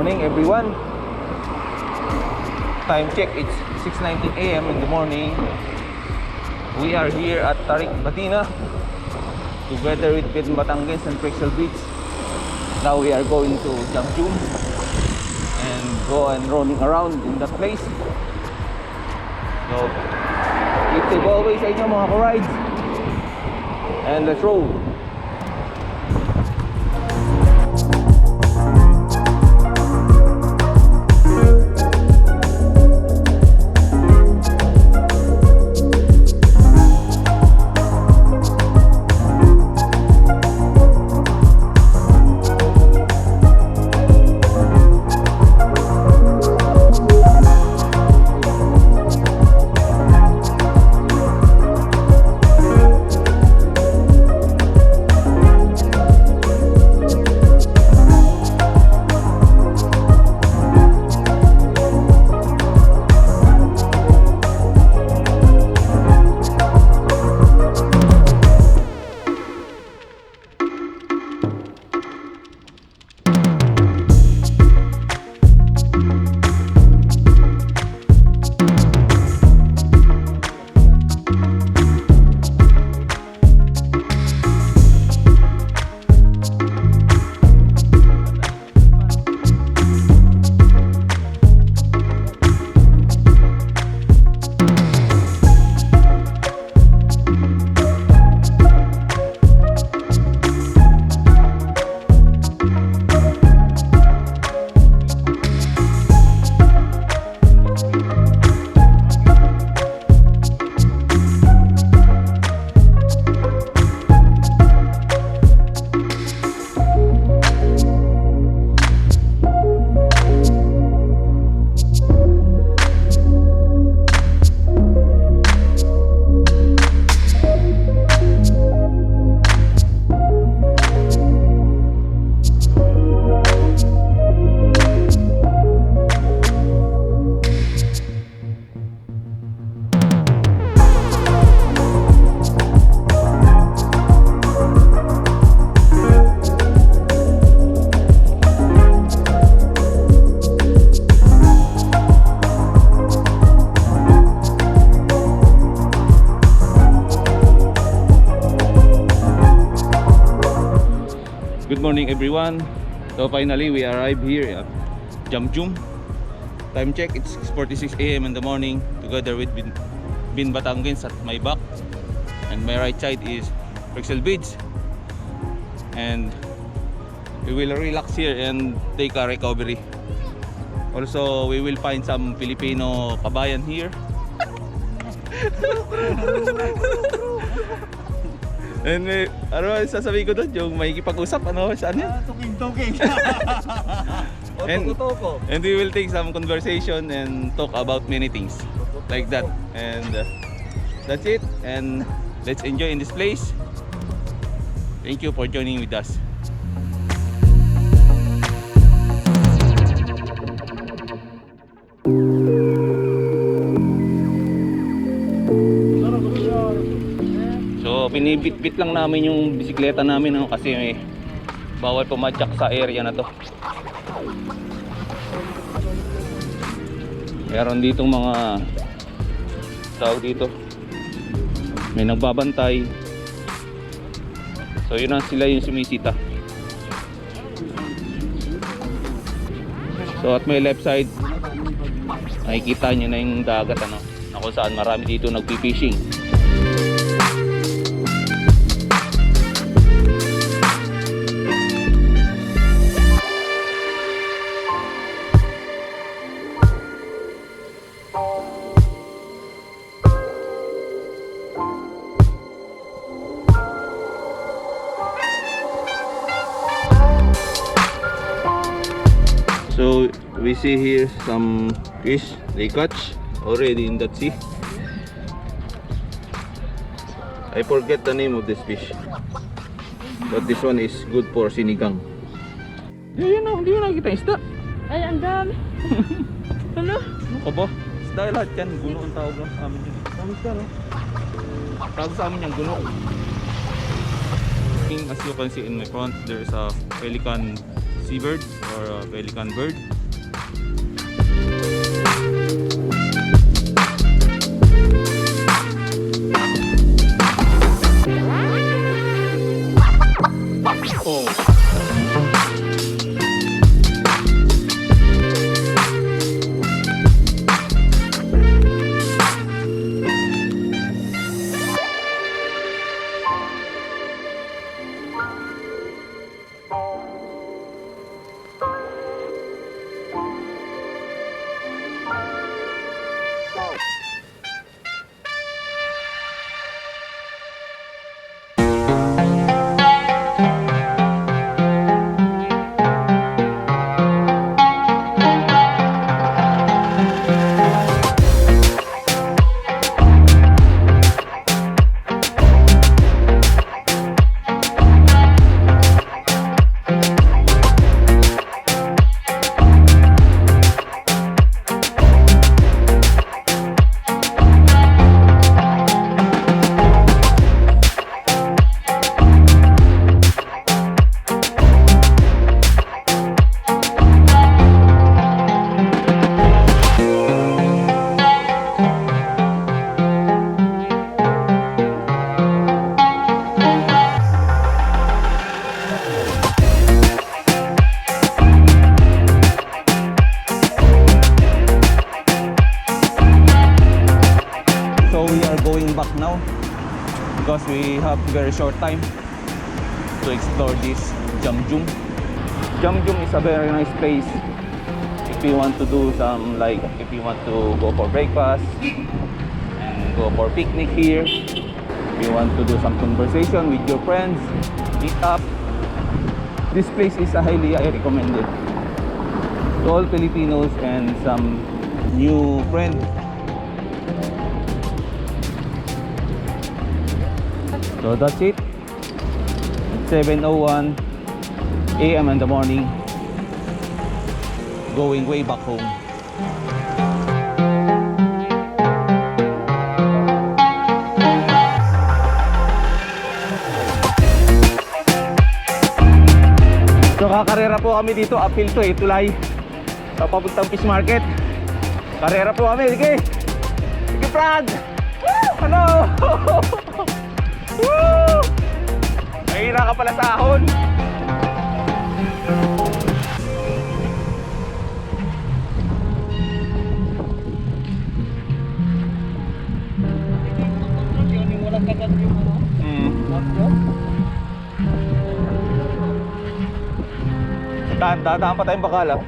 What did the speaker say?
morning everyone. Time check, it's 6:19 AM in the morning. We are here at Tarik Batina together with Batangues and Prexel Beach. Now we are going to Jamjoom and go and rolling around in that place. So keep safe always sa inyo mga ka-rides, and let's roll. Good morning everyone. So finally we arrived here at Jamjoom. Time check, it's 6:46 AM in the morning, together with Bin Batangues at my back, and my right side is Prexel Beach. And we will relax here and take a recovery. Also we will find some Filipino kabayan here. And ano sasabihin ko doon? Yung may kipag-usap, ano? Saan yan? Tuking-tuking. And we will take some conversation and talk about many things like that. And that's it. And let's enjoy in this place. Thank you for joining with us. So pinibit-bit lang namin yung bisikleta namin, no? Kasi may bawal pumadyak sa area na to. Meron ditong mga tao dito, may nagbabantay. So yun ang sila yung sumisita. So at my left side nakikita nyo na yung dagat, ano, na kung saan marami dito nagpi-fishing. So we see here some fish they catch already in that sea. I forget the name of this fish, but this one is good for sinigang. Yun na, hindi mo nakikita yung isda. Ay, ang dami. Ano? Ano ka ba? Isda lahat yan, guno ang tawag lang sa amin yan. Tawag sa amin yan, guno. As you can see in my front, there's a pelican seabird or pelican bird. Back now because we have very short time to explore this Jamjoom. Jamjoom is a very nice place if you want to do some, like if you want to go for breakfast and go for picnic here, if you want to do some conversation with your friends, meet up. This place is highly recommended to all Filipinos and some new friends. So that's it. 7:01 AM in the morning, going way back home. So kakarera po kami dito, uphill to tulay sa papuntang fish market. Karera po kami, sige. Sige Brad. Hello. Woo! Mahina ka pala sa ahon. Daan pa tayong bakala.